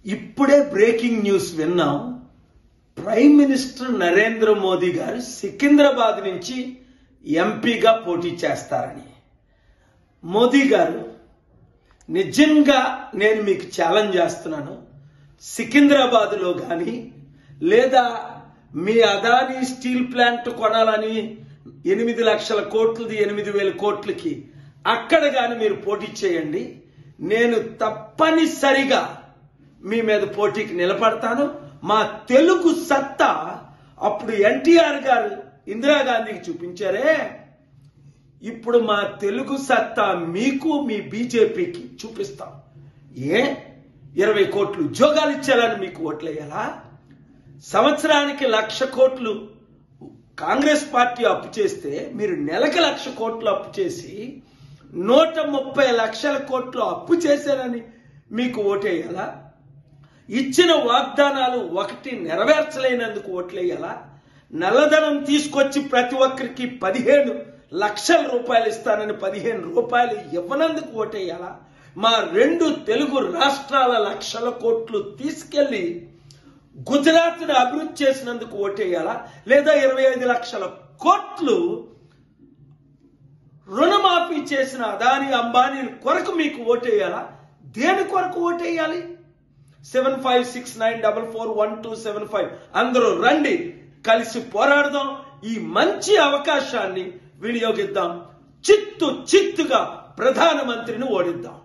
ఇప్పుడే breaking news విన్నాం. Prime minister Narendra Modi గారు సికింద్రాబాద్ నుంచి ఎంపీగా పోటీ చేస్తారని. మోదీ గారు, నిజంగా నేను మీకు ఛాలెంజ్ చేస్తున్నాను. సికింద్రాబాద్లో కానీ లేదా మీ అదానీ స్టీల్ ప్లాంట్ కొనాలని 8 లక్షల కోట్లది 8,000 కోట్లకి అక్కడ కానీ మీరు పోటీ చేయండి. నేను తప్పనిసరిగా మీ మీద పోటీకి నిలబడతాను. మా తెలుగు సత్తా అప్పుడు ఎన్టీఆర్ గారు ఇందిరాగాంధీకి చూపించారే, ఇప్పుడు మా తెలుగు సత్తా మీకు మీ బీజేపీకి చూపిస్తాం. 20 కోట్లు ఉద్యోగాలు ఇచ్చేయాలని మీకు ఓట్లేయాలా? సంవత్సరానికి 1,00,000 కోట్లు కాంగ్రెస్ పార్టీ అప్పు చేస్తే మీరు నెలకు 1,00,000 కోట్లు అప్పు చేసి 130 లక్షల కోట్లు అప్పు చేశారని మీకు ఓటేయాలా? ఇచ్చిన వాగ్దానాలు ఒకటి నెరవేర్చలేనందుకు ఓట్లేయాలా? నల్లధనం తీసుకొచ్చి ప్రతి ఒక్కరికి 15 లక్షల రూపాయలు ఇస్తానని 15 రూపాయలు ఇవ్వనందుకు ఓటేయాలా? మా 2 తెలుగు రాష్ట్రాల 1,00,000 కోట్లు తీసుకెళ్లి గుజరాత్ను అభివృద్ధి చేసినందుకు ఓటేయాలా? లేదా 25 లక్షల కోట్లు రుణమాఫీ చేసిన అదానీ అంబానీ కొరకు మీకు ఓటేయాలా? దేని కొరకు ఓటేయాలి? 7569441275 అందరూ రండి, కలిసి పోరాడదాం. ఈ మంచి అవకాశాన్ని వినియోగిద్దాం. చిత్తుగా ప్రధానమంత్రిని ఓడిద్దాం.